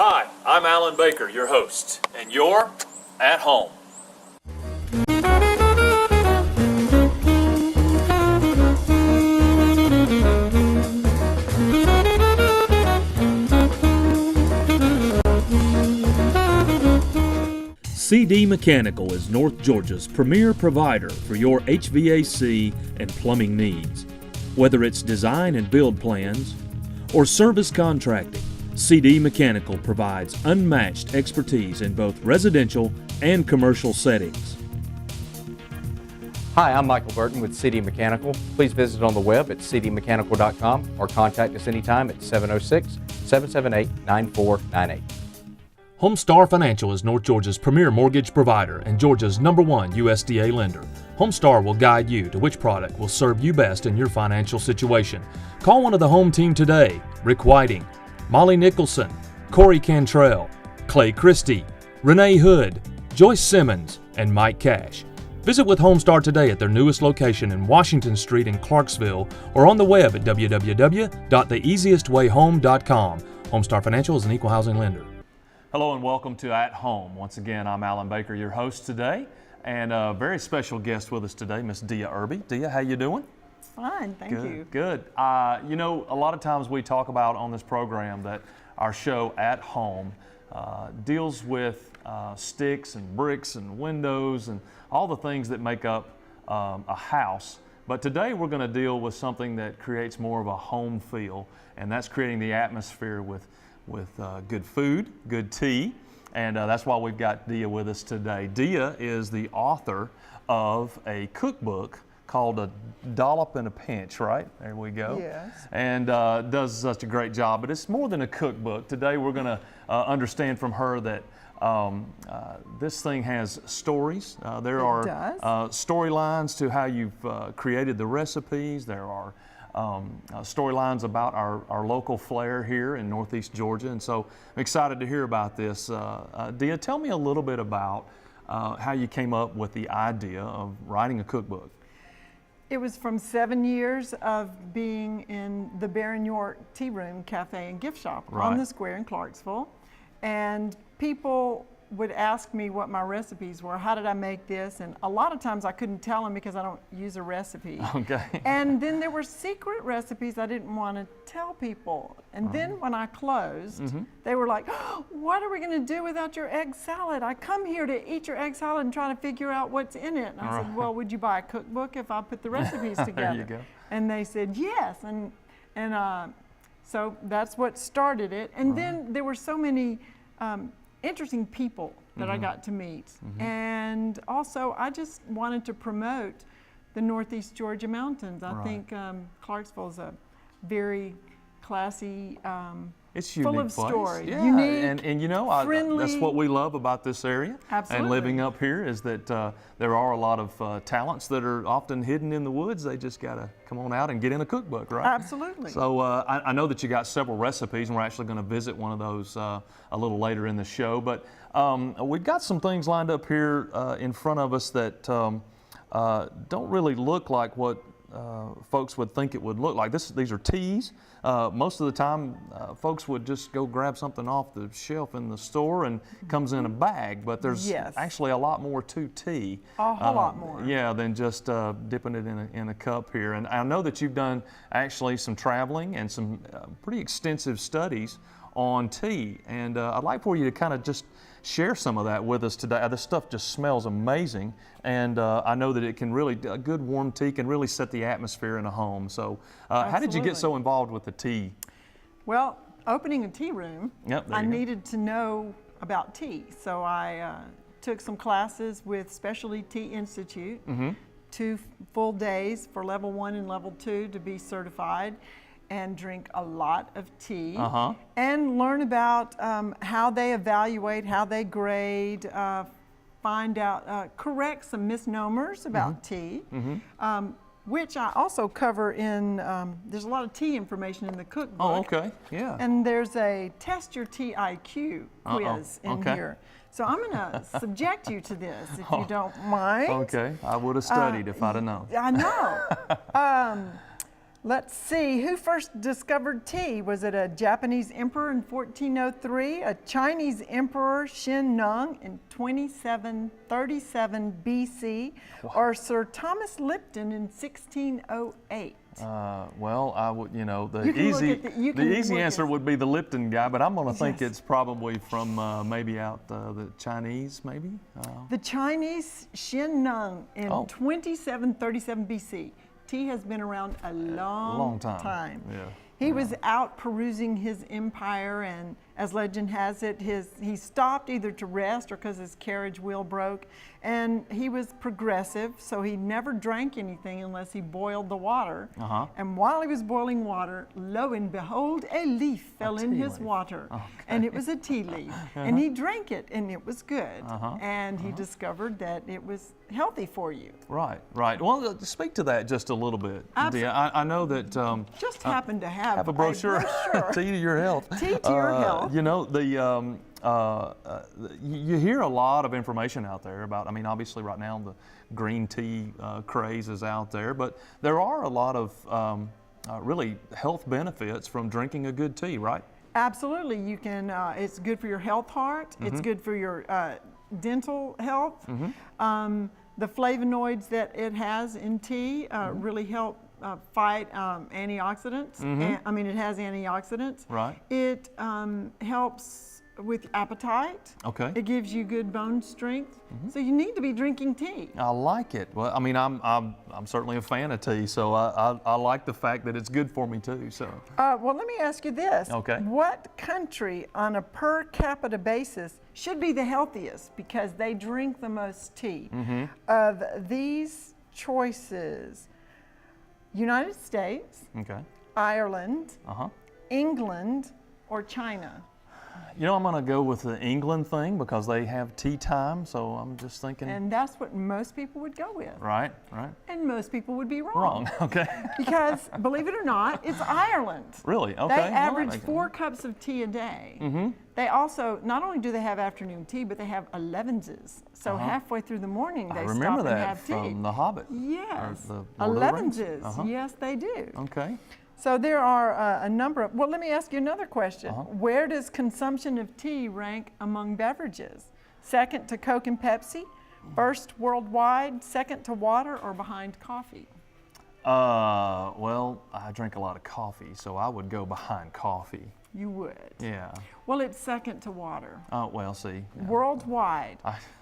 Hi, I'm Alan Baker, your host, and you're at home. CD Mechanical is North Georgia's premier provider for your HVAC and plumbing needs. Whether it's design and build plans or service contracting, CD Mechanical provides unmatched expertise in both residential and commercial settings. Hi, I'm Michael Burton with CD Mechanical. Please visit on the web at cdmechanical.com or contact us anytime at 706-778-9498. Homestar Financial is North Georgia's premier mortgage provider and Georgia's #1 USDA lender. Homestar will guide you to which product will serve you best in your financial situation. Call one of the home team today: Rick Whiting, Molly Nicholson, Corey Cantrell, Clay Christie, Renee Hood, Joyce Simmons, and Mike Cash. Visit with Homestar today at their newest location in Washington Street in Clarksville or on the web at www.theeasiestwayhome.com. Homestar Financial is an equal housing lender. Hello and welcome to At Home. Once again, I'm Alan Baker, your host today, and a very special guest with us today, Miss Dia Irby. Dia, how you doing? Fine, thank you. Good. You know, a lot of times we talk about on this program that our show At Home deals with sticks and bricks and windows and all the things that make up a house. But today we're going to deal with something that creates more of a home feel, and that's creating the atmosphere with good food, good tea, and that's why we've got Dia with us today. Dia is the author of a cookbook called A Dollop in a Pinch, right? There we go. Yes. And does such a great job. But it's more than a cookbook. Today we're going to understand from her that this thing has stories. There are storylines to how you've created the recipes. There are storylines about our local flair here in Northeast Georgia, and so I'm excited to hear about this. Dia, tell me a little bit about how you came up with the idea of writing a cookbook. It was from 7 years of being in the Baron York Tea Room Cafe and Gift Shop on the square in Clarksville, and people would ask me what my recipes were. How did I make this? And a lot of times I couldn't tell them because I don't use a recipe. Okay. And then there were secret recipes I didn't want to tell people. And then when I closed, they were like, oh, what are we going to do without your egg salad? I come here to eat your egg salad and try to figure out what's in it. And I said, well, would you buy a cookbook if I put the recipes together? There you go. And they said, yes. And so that's what started it. And then there were so many interesting people that I got to meet. And also I just wanted to promote the Northeast Georgia mountains. I think Clarksville is a very classy, it's full unique of place. stories. Yeah. Unique, and you know, friendly. that's what we love about this area. Absolutely. And living up here is that there are a lot of talents that are often hidden in the woods. They just got to come on out and get in a cookbook, right? Absolutely. So I know that you got several recipes, and we're actually going to visit one of those a little later in the show. But we've got some things lined up here in front of us that don't really look like what folks would think it would look like. These are teas. Most of the time, folks would just go grab something off the shelf in the store and comes in a bag, but there's actually a lot more to tea. A whole lot more. Yeah, than just dipping it in a cup here. And I know that you've done actually some traveling and some pretty extensive studies on tea, and I'd like for you to kind of just share some of that with us today. This stuff just smells amazing, and I know that it can really, a good warm tea can really set the atmosphere in a home. So how did you get so involved with the tea? Well, opening a tea room, I needed to know about tea. So I took some classes with Specialty Tea Institute, 2 full days for level 1 and level 2 to be certified, and drink a lot of tea and learn about how they evaluate, how they grade, find out, correct some misnomers about tea, which I also cover in, there's a lot of tea information in the cookbook. Oh, okay, yeah. And there's a test your tea IQ quiz in here. So I'm going to subject you to this if you don't mind. Okay, I would have studied if I'd have known. I know. Let's see, who first discovered tea? Was it a Japanese emperor in 1403, a Chinese emperor Xin Nung in 2737 BC, or Sir Thomas Lipton in 1608? Well, I would, the easy answer would be the Lipton guy, but I'm going to think it's probably from maybe out the Chinese, maybe. The Chinese Xin Nung in 2737 BC. Tea has been around a long time. Yeah. He was out perusing his empire, and as legend has it, he stopped either to rest or because his carriage wheel broke. And he was progressive, so he never drank anything unless he boiled the water. And while he was boiling water, lo and behold, a leaf fell in his water. And it was a tea leaf. And he drank it, and it was good. And he discovered that it was healthy for you. Right, right. Well, speak to that just a little bit. Absolutely. I know that... just happened to have a brochure. Tea to your health. Tea to your health. You hear a lot of information out there about, obviously right now the green tea craze is out there, but there are a lot of really health benefits from drinking a good tea, right? Absolutely. You can, it's good for your health heart, it's good for your dental health. The flavonoids that it has in tea really help fight antioxidants. It has antioxidants. Right. It helps with appetite. Okay. It gives you good bone strength. So you need to be drinking tea. I like it. Well, I'm certainly a fan of tea, so I like the fact that it's good for me too. So. Well, let me ask you this. Okay. What country on a per capita basis should be the healthiest because they drink the most tea? Of these choices, United States, Ireland, England, or China? I'm going to go with the England thing because they have tea time, so I'm just thinking. And that's what most people would go with. Right, right. And most people would be wrong. Wrong, okay. Because, believe it or not, it's Ireland. Really? Okay. They average 4 cups of tea a day. They also, not only do they have afternoon tea, but they have 11s. So halfway through the morning, they stop and have tea. I remember that from The Hobbit. Yes. The Lord of the Rings. 11s. Yes, they do. Okay. So there are a number of, well, let me ask you another question. Where does consumption of tea rank among beverages? Second to Coke and Pepsi, first worldwide, second to water, or behind coffee? Well, I drink a lot of coffee, so I would go behind coffee. You would? Yeah. Well, it's second to water. Oh, well, see. Yeah. Worldwide.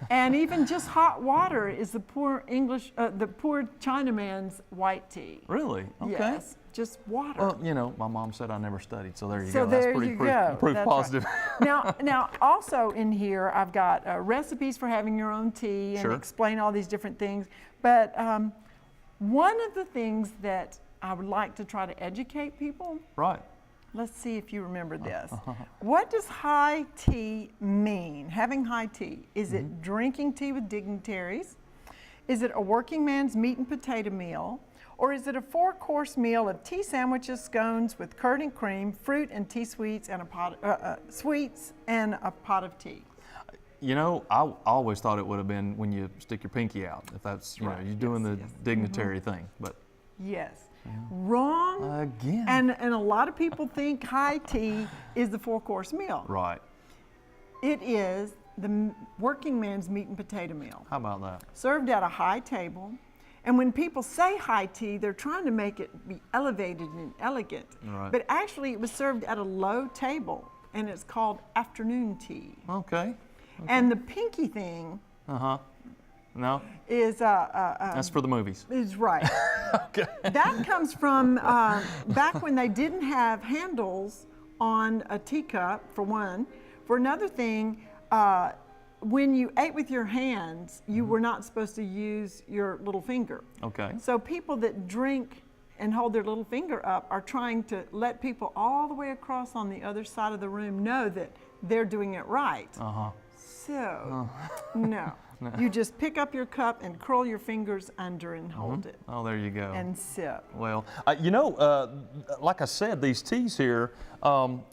And even just hot water is the poor Chinaman's white tea. Really? Okay. Yes, just water. Well, my mom said I never studied, so there you so go. There That's pretty you go. proof That's positive. Right. Now, also in here, I've got recipes for having your own tea and explain all these different things. But one of the things that I would like to try to educate people. Right. Let's see if you remember this. What does high tea mean? Having high tea. Is it drinking tea with dignitaries? Is it a working man's meat and potato meal? Or is it a 4-course meal of tea sandwiches, scones with curd and cream, fruit and tea sweets, and a pot of tea? I always thought it would have been when you stick your pinky out, if that's, you're doing the dignitary thing. But yes. Wrong. Again. And a lot of people think high tea is the 4-course meal. Right. It is the working man's meat and potato meal. How about that? Served at a high table. And when people say high tea, they're trying to make it be elevated and elegant. Right. But actually it was served at a low table, and it's called afternoon tea. Okay. And the pinky thing No? Is that's for the movies. Is right. Okay. That comes from back when they didn't have handles on a teacup, for one. For another thing, when you ate with your hands, you were not supposed to use your little finger. Okay. So people that drink and hold their little finger up are trying to let people all the way across on the other side of the room know that they're doing it right. So, no. You just pick up your cup and curl your fingers under and hold it. Oh, there you go. And sip. Well, like I said, these teas here,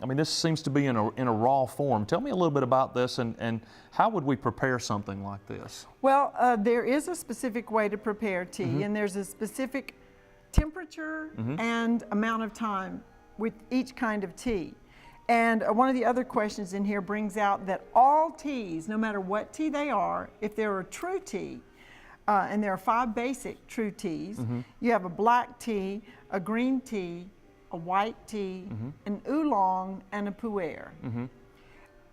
this seems to be in a raw form. Tell me a little bit about this and how would we prepare something like this? Well, there is a specific way to prepare tea, and there's a specific temperature and amount of time with each kind of tea. And one of the other questions in here brings out that all teas, no matter what tea they are, if they're a true tea, and there are 5 basic true teas, you have a black tea, a green tea, a white tea, an oolong, and a pu'er.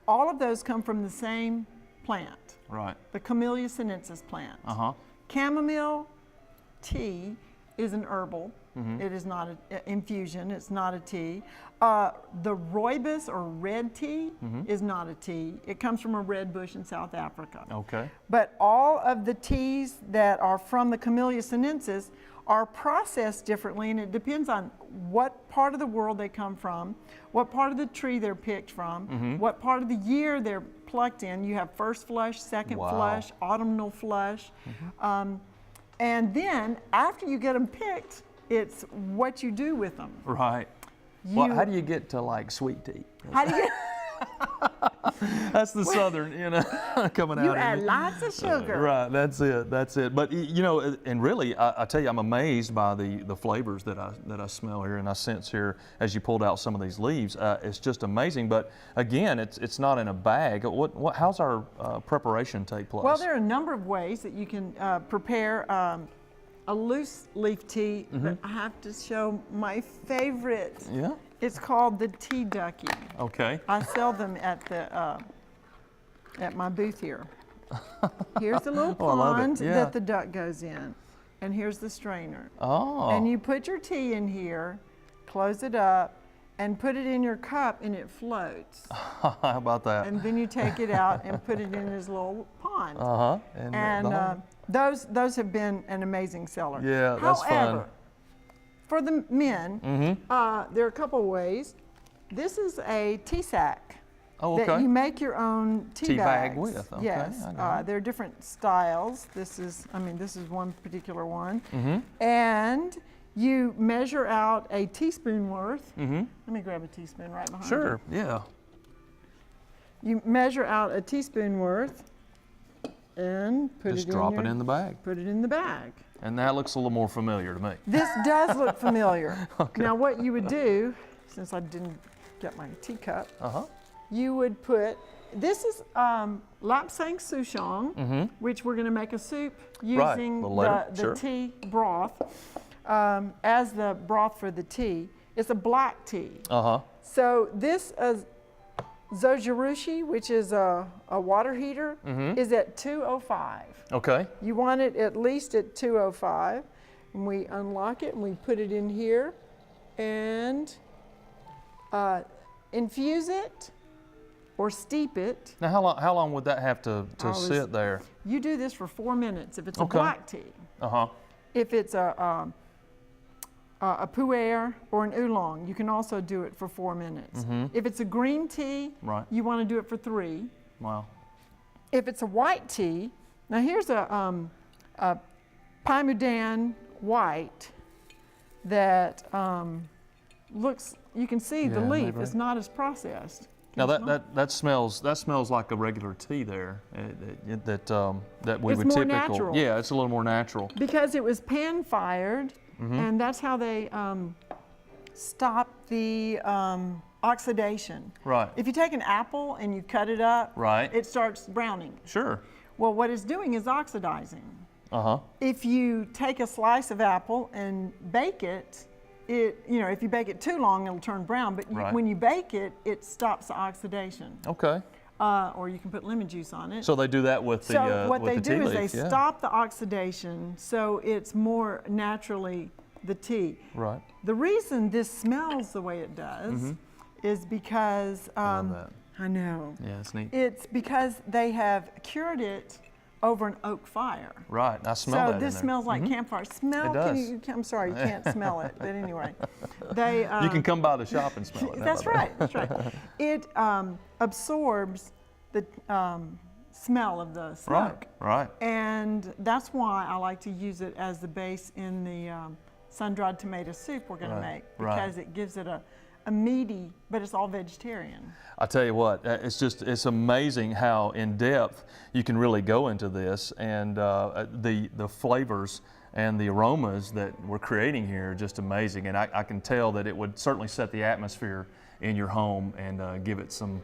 All of those come from the same plant, Right. the Camellia sinensis plant. Uh-huh. Chamomile tea is an herbal. It is not an infusion. It's not a tea. The rooibos or red tea is not a tea. It comes from a red bush in South Africa. Okay. But all of the teas that are from the Camellia sinensis are processed differently, and it depends on what part of the world they come from, what part of the tree they're picked from, what part of the year they're plucked in. You have first flush, second flush, autumnal flush. And then after you get them picked, it's what you do with them. Right. Well, how do you get to like sweet tea? How do you That's the southern, coming out. You add lots of sugar. Right, that's it. But and really, I tell you, I'm amazed by the flavors that I smell here and I sense here as you pulled out some of these leaves. It's just amazing. But again, it's not in a bag. How's our preparation take place? Well, there are a number of ways that you can prepare a loose leaf tea, but I have to show my favorite. Yeah. It's called the tea ducky. Okay. I sell them at the at my booth here. Here's the little pond that the duck goes in, and here's the strainer. Oh. And you put your tea in here, close it up, and put it in your cup, and it floats. How about that? And then you take it out and put it in this little pond. Uh-huh. And those have been an amazing seller. Yeah, that's However, fun. for the men, there are a couple ways. This is a tea sack that you make your own tea bag bags. with. Okay, Yes, there are different styles. This is one particular one. And you measure out a teaspoon worth. Let me grab a teaspoon right behind you. Sure, yeah. You measure out a teaspoon worth and Just drop it in the bag. Put it in the bag. And that looks a little more familiar to me. This does look familiar. Okay. Now what you would do, since I didn't get my teacup, you would put, this is lapsang souchong, which we're going to make a soup using the tea broth as the broth for the tea. It's a black tea. So this is Zojirushi, which is a water heater, is at 205. Okay. You want it at least at 205. And we unlock it and we put it in here and infuse it or steep it. Now, how long would that have to sit there? You do this for 4 minutes if it's a black tea. If it's a pu'er or an oolong, you can also do it for 4 minutes. If it's a green tea, you want to do it for 3. Wow. If it's a white tea, now here's a Paimudan white that looks, you can see the leaf is not as processed. Now that smells like a regular tea there that we would typically. Natural. Yeah, it's a little more natural. Because it was pan fired, and that's how they stop the oxidation. Right. If you take an apple and you cut it up, it starts browning. Sure. Well, what it's doing is oxidizing. If you take a slice of apple and bake it, if you bake it too long, it'll turn brown. But when you bake it, it stops the oxidation. Okay. Or you can put lemon juice on it. So they do that with the So what they do is leaf, they stop the oxidation, so it's more naturally the tea. Right. The reason this smells the way it does is because I know. Yeah, it's neat. It's because they have cured it over an oak fire. Right, I smell that. So this smells like campfire. Smell? It does. I'm sorry, you can't smell it, but anyway, they. You can come by the shop and smell it. That's right. That's right. It absorbs the smell of the smoke. Right. And that's why I like to use it as the base in the sun-dried tomato soup we're going to make, because it gives it a meaty, but it's all vegetarian. I tell you what, it's amazing how in depth you can really go into this, and the flavors and the aromas that we're creating here are just amazing. And I can tell that it would certainly set the atmosphere in your home and give it some,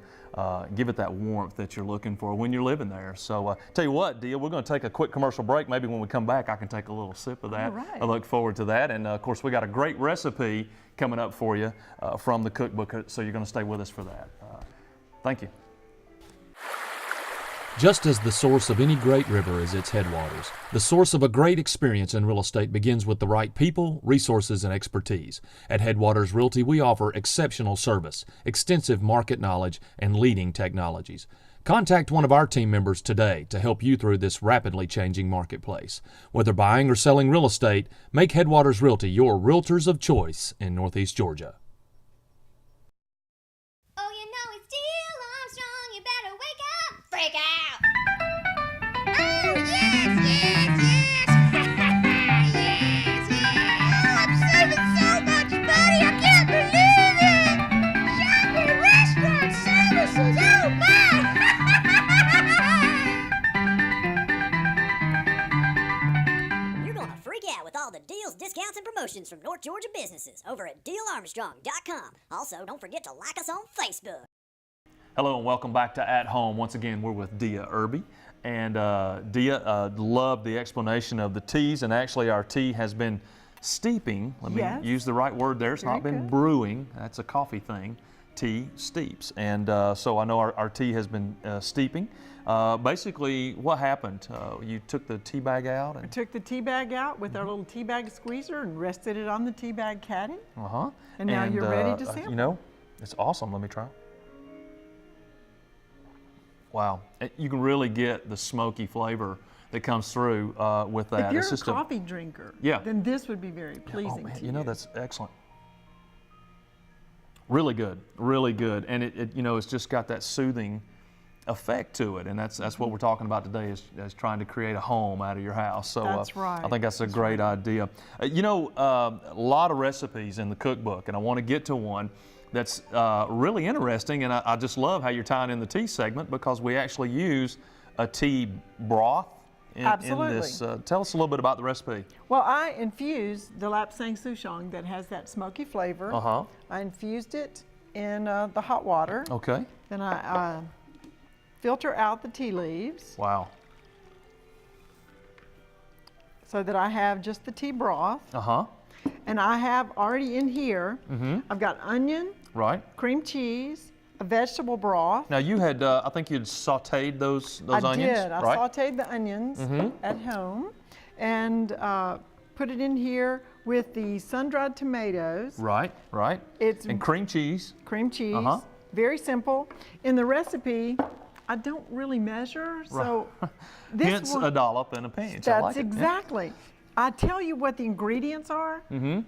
give it that warmth that you're looking for when you're living there. So tell you what, Dia, we're going to take a quick commercial break. Maybe when we come back, I can take a little sip of that. All right. I look forward to that. And of course, we got a great recipe coming up for you from the cookbook, so you're going to stay with us for that. Thank you. Just as the source of any great river is its headwaters, the source of a great experience in real estate begins with the right people, resources, and expertise. At Headwaters Realty, we offer exceptional service, extensive market knowledge, and leading technologies. Contact one of our team members today to help you through this rapidly changing marketplace. Whether buying or selling real estate, make Headwaters Realty your realtors of choice in Northeast Georgia. Oh, you know it's Neil Armstrong. You better wake up, freak out. Oh, yes, yes, yes. Yes, yes. Oh, I'm saving so much money. I can't believe it. Shopping, restaurants, services. Oh, my. You're going to freak out with all the deals, discounts, and promotions from North Georgia businesses over at DealArmstrong.com. Also, don't forget to like us on Facebook. Hello and welcome back to At Home. Once again, we're with Dia Irby. And Dia, loved the explanation of the teas, and actually our tea has been steeping. Let me use the right word there. It's Very not been good. brewing. That's a coffee thing. Tea steeps. And so I know our tea has been steeping. Basically, what happened? You took the tea bag out? I And, took the tea bag out with our little tea bag squeezer and rested it on the tea bag caddy. uh-huh. And now you're ready to sample. You know, it's awesome. Let me try. Wow. You can really get the smoky flavor that comes through with that. If you're It's a just coffee drinker, Yeah. then this would be very Oh pleasing man, to you know, that's excellent. Really good, really good. And it you know, it's just got that soothing effect to it. And that's what we're talking about today is trying to create a home out of your house. So That's right. I think that's a great idea. You know, a lot of recipes in the cookbook, and I want to get to one that's really interesting, and I just love how you're tying in the tea segment because we actually use a tea broth in Absolutely. this. Tell us a little bit about the recipe. Well, I infused the lapsang souchong that has that smoky flavor. Uh-huh. I infused it in the hot water. Okay. Then I filter out the tea leaves Wow. so that I have just the tea broth. Uh-huh. And I have already in here, I've got onion, Right. cream cheese, a vegetable broth. Now you had, I think you'd sautéed those I onions, did. I right? sauteed the onions at home and put it in here with the sun-dried tomatoes, Right, right. It's- and cream cheese. cream cheese. Uh-huh. Very simple. In the recipe, I don't really measure, so this Hence one, a dollop and a pinch. I that's like it. Yeah. exactly. I tell you what the ingredients are,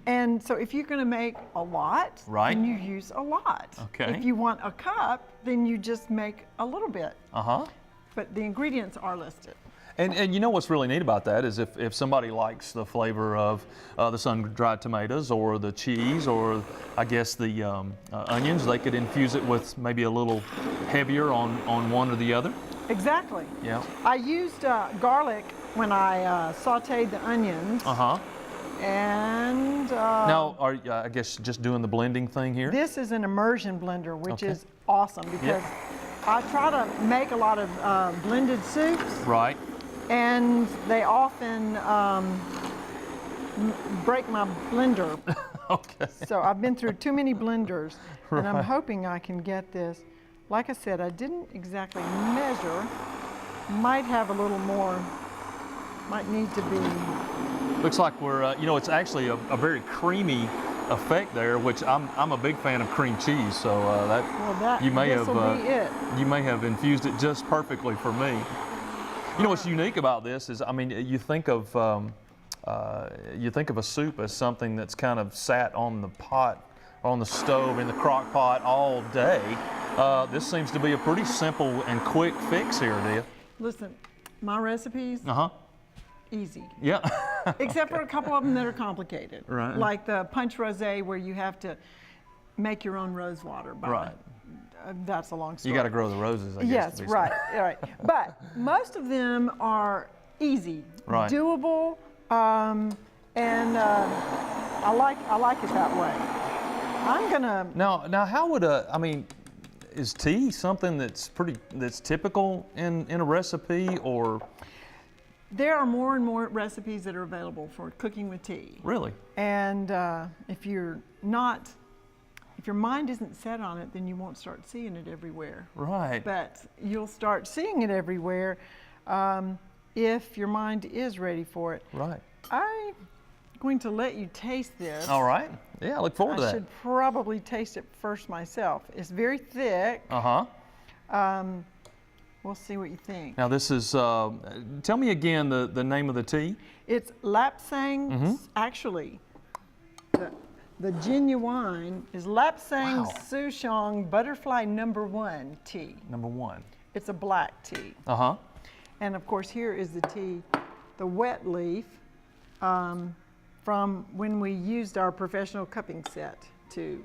and so if you're going to make a lot, Right. then you use a lot. Okay. If you want a cup, then you just make a little bit. Uh-huh. But the ingredients are listed. And you know what's really neat about that is if somebody likes the flavor of the sun-dried tomatoes or the cheese or I guess the onions, they could infuse it with maybe a little heavier on one or the other. Exactly. Yeah. I used garlic when I sauteed the onions, Uh-huh. and Now, are you, I guess just doing the blending thing here? this is an immersion blender, which Okay. is awesome because I try to make a lot of blended soups, Right. and they often break my blender. Okay. So I've been through too many blenders, and I'm hoping I can get this. Like I said, I didn't exactly measure. Might have a little more, might need to be. Looks like we're, you know, it's actually a very creamy effect there, which I'm a big fan of cream cheese. So Well, you may have this'll be it. you may have infused it just perfectly for me. You know what's unique about this is, I mean, you think of a soup as something that's kind of sat on the pot, on the stove, in the crock pot all day. This seems to be a pretty simple and quick fix here, Dia. Listen, my recipes, Uh-huh. easy. Yeah. Except for a couple of them that are complicated. Right. Like the punch rosé where you have to make your own rose water. Right. That's a long story. You got to grow the roses, I guess. Yes, to be right, right. But most of them are easy, Right. doable, I like it that way. I'm gonna. Now, how would is tea something that's typical in a recipe, or? There are more and more recipes that are available for cooking with tea. Really? And if your mind isn't set on it, then you won't start seeing it everywhere. Right. But you'll start seeing it everywhere if your mind is ready for it. Right. I'm going to let you taste this. All right. Yeah, I look forward to that. I should probably taste it first myself. It's very thick. We'll see what you think. Now this is, tell me again the name of the tea. It's Lapsang, actually, the genuine is Lapsang Souchong Butterfly #1 tea. #1. It's a black tea. And of course here is the tea, the wet leaf, from when we used our professional cupping set to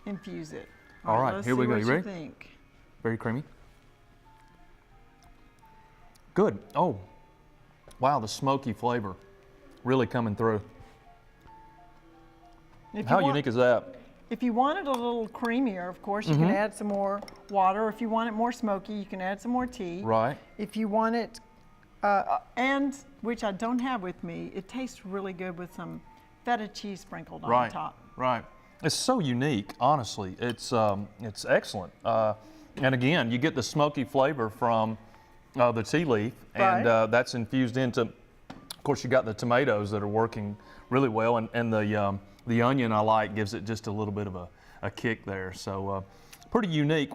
infuse it. All right, let's here we see go. what You ready? Think. Very creamy. Good. Oh, wow, the smoky flavor really coming through. How unique is that? If you want it a little creamier, of course, you can add some more water. If you want it more smoky, you can add some more tea. Right. If you want it, and which I don't have with me, it tastes really good with some feta cheese sprinkled on top. Right. It's so unique, honestly. It's excellent. And again, you get the smoky flavor from the tea leaf, and that's infused into, of course, you got the tomatoes that are working really well, and the onion I like gives it just a little bit of a kick there. So pretty unique.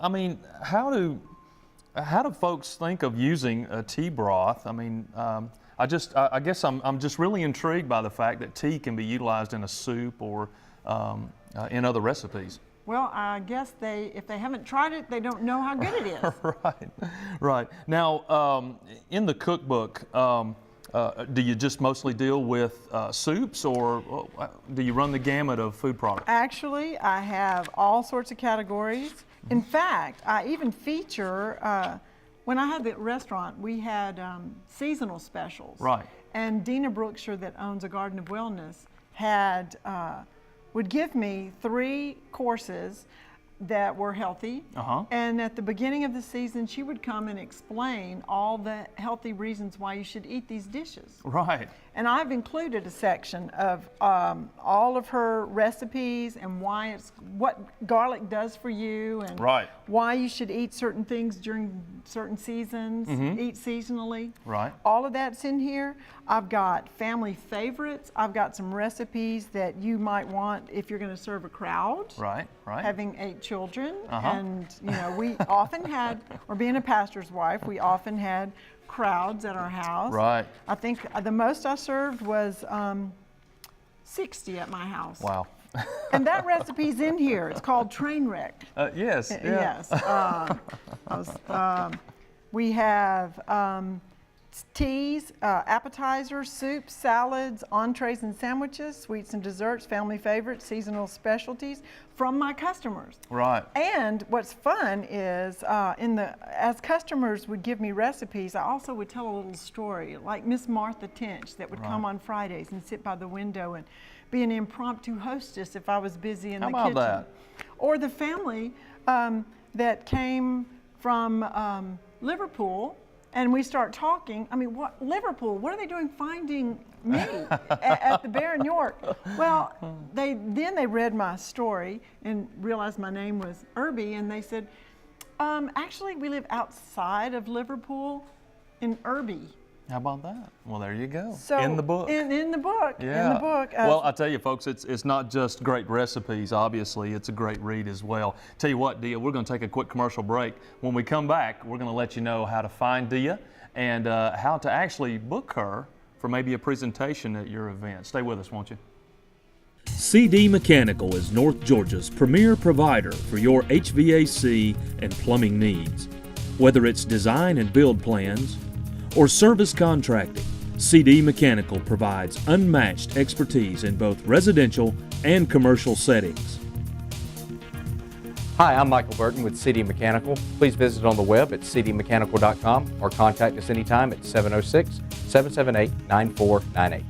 How do folks think of using a tea broth? I mean, I guess I'm just really intrigued by the fact that tea can be utilized in a soup or in other recipes. Well, I guess if they haven't tried it, they don't know how good it is. Right. Now, in the cookbook, do you just mostly deal with soups, or do you run the gamut of food products? Actually, I have all sorts of categories. In fact, I even feature, when I had the restaurant, we had seasonal specials. Right. And Dina Brookshire, that owns a Garden of Wellness, would give me 3 courses that were healthy. And at the beginning of the season, she would come and explain all the healthy reasons why you should eat these dishes. Right. And I've included a section of all of her recipes and what garlic does for you, and why you should eat certain things during certain seasons, eat seasonally. Right. All of that's in here. I've got family favorites. I've got some recipes that you might want if you're going to serve a crowd. Right. Having 8 children, and we often had, or being a pastor's wife, we often had crowds at our house. Right. I think the most I served was 60 at my house. Wow. And that recipe's in here. It's called Trainwreck. Yes. Yeah. Yes. We have teas, appetizers, soups, salads, entrees and sandwiches, sweets and desserts, family favorites, seasonal specialties from my customers. Right. And what's fun is as customers would give me recipes, I also would tell a little story, like Miss Martha Tench that would come on Fridays and sit by the window and be an impromptu hostess if I was busy in the kitchen. How about that? Or the family that came from Liverpool. And we start talking. I mean, Liverpool? What are they doing finding me at the Bear in York? Well, they read my story and realized my name was Irby, and they said, actually, we live outside of Liverpool in Irby. How about that? Well, there you go. So, in the book. In the book. Yeah. In the book. Well, I tell you, folks, it's not just great recipes. Obviously, it's a great read as well. Tell you what, Dia, we're going to take a quick commercial break. When we come back, we're going to let you know how to find Dia and how to actually book her for maybe a presentation at your event. Stay with us, won't you? CD Mechanical is North Georgia's premier provider for your HVAC and plumbing needs. Whether it's design and build plans or service contracting, CD Mechanical provides unmatched expertise in both residential and commercial settings. Hi, I'm Michael Burton with CD Mechanical. Please visit on the web at cdmechanical.com or contact us anytime at 706-778-9498.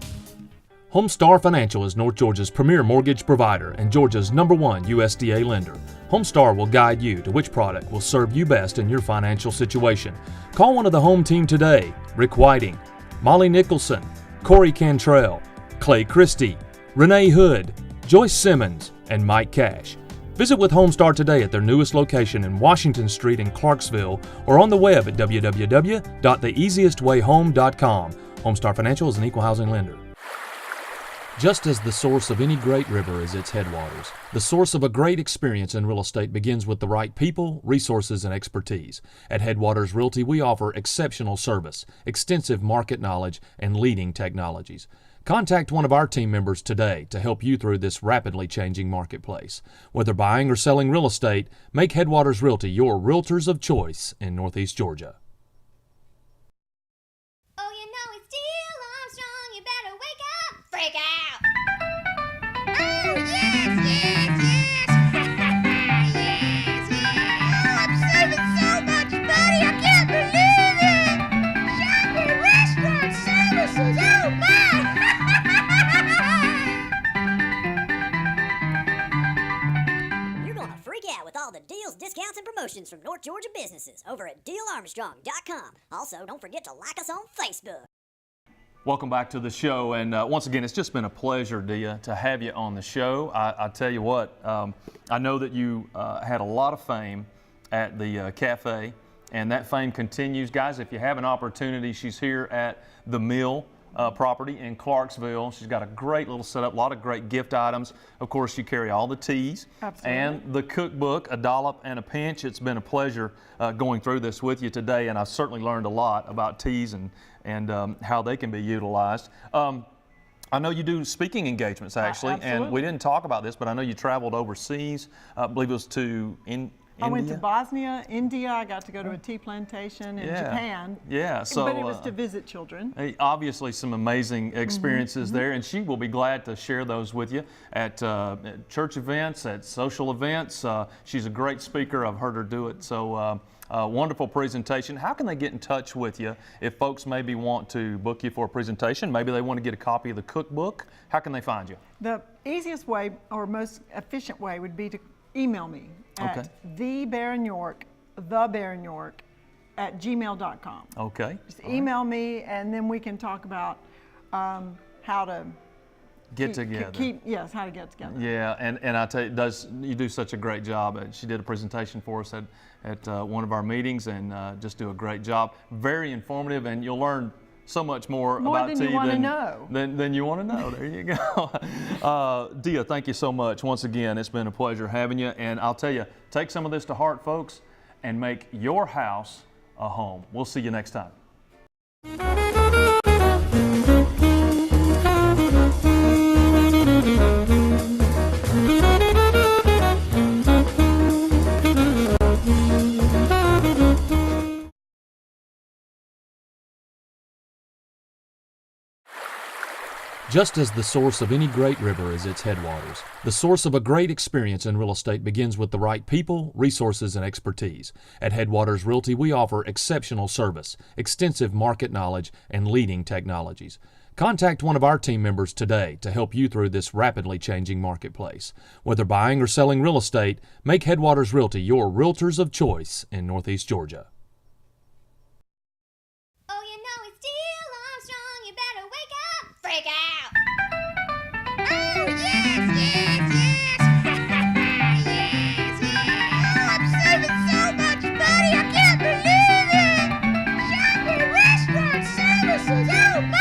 Homestar Financial is North Georgia's premier mortgage provider and Georgia's #1 USDA lender. Homestar will guide you to which product will serve you best in your financial situation. Call one of the home team today: Rick Whiting, Molly Nicholson, Corey Cantrell, Clay Christie, Renee Hood, Joyce Simmons, and Mike Cash. Visit with Homestar today at their newest location in Washington Street in Clarksville or on the web at www.theeasiestwayhome.com. Homestar Financial is an equal housing lender. Just as the source of any great river is its headwaters, the source of a great experience in real estate begins with the right people, resources, and expertise. At Headwaters Realty, we offer exceptional service, extensive market knowledge, and leading technologies. Contact one of our team members today to help you through this rapidly changing marketplace. Whether buying or selling real estate, make Headwaters Realty your realtors of choice in Northeast Georgia. Oh, you know it's Neil Armstrong. You better wake up, freak out. Oh, yes, yes, yes. Yes, yes. Oh, I'm saving so much money. I can't believe it. Shopping, restaurant services. Oh, my. You're gonna freak out with all the deals, discounts, and promotions from North Georgia businesses over at DealArmstrong.com. Also, don't forget to like us on Facebook. Welcome back to the show, and once again, it's just been a pleasure, Dia, to have you on the show. I tell you what, I know that you had a lot of fame at the cafe, and that fame continues. Guys, if you have an opportunity, she's here at the Mill property in Clarksville. She's got a great little setup, a lot of great gift items. Of course, you carry all the teas. Absolutely. And the cookbook, A Dollop and a Pinch. It's been a pleasure going through this with you today, and I've certainly learned a lot about teas and how they can be utilized. I know you do speaking engagements, actually, and Absolutely. we didn't talk about this, but I know you traveled overseas. I believe it was to India. I went to Bosnia, India. I got to go to a tea plantation in Japan. Yeah, so but it was to visit children. obviously some amazing experiences there, and she will be glad to share those with you at church events, at social events. She's a great speaker. I've heard her do it. So wonderful presentation. How can they get in touch with you if folks maybe want to book you for a presentation? Maybe they want to get a copy of the cookbook. How can they find you? The easiest way or most efficient way would be to email me at thebaronyork@gmail.com. Okay. Just email me, and then we can talk about how to Get together. How to get together. Yeah, and I tell you, you do such a great job. She did a presentation for us at one of our meetings, and just do a great job. Very informative, and you'll learn so much more about than tea you want to know. than you want to know. There you go. Dia, thank you so much. Once again, it's been a pleasure having you, and I'll tell you, take some of this to heart, folks, and make your house a home. We'll see you next time. Just as the source of any great river is its headwaters, the source of a great experience in real estate begins with the right people, resources, and expertise. At Headwaters Realty, we offer exceptional service, extensive market knowledge, and leading technologies. Contact one of our team members today to help you through this rapidly changing marketplace. Whether buying or selling real estate, make Headwaters Realty your realtors of choice in Northeast Georgia. Oh, you know it's Neil Armstrong. You better wake up, freak out. Oh, yes, yes, yes. Yes, yes. Oh, I'm saving so much money. I can't believe it. Shopping, restaurant services. Oh, my.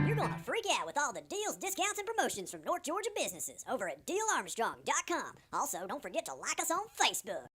You're gonna freak out with all the deals, discounts, and promotions from North Georgia businesses over at DealArmstrong.com. Also, don't forget to like us on Facebook.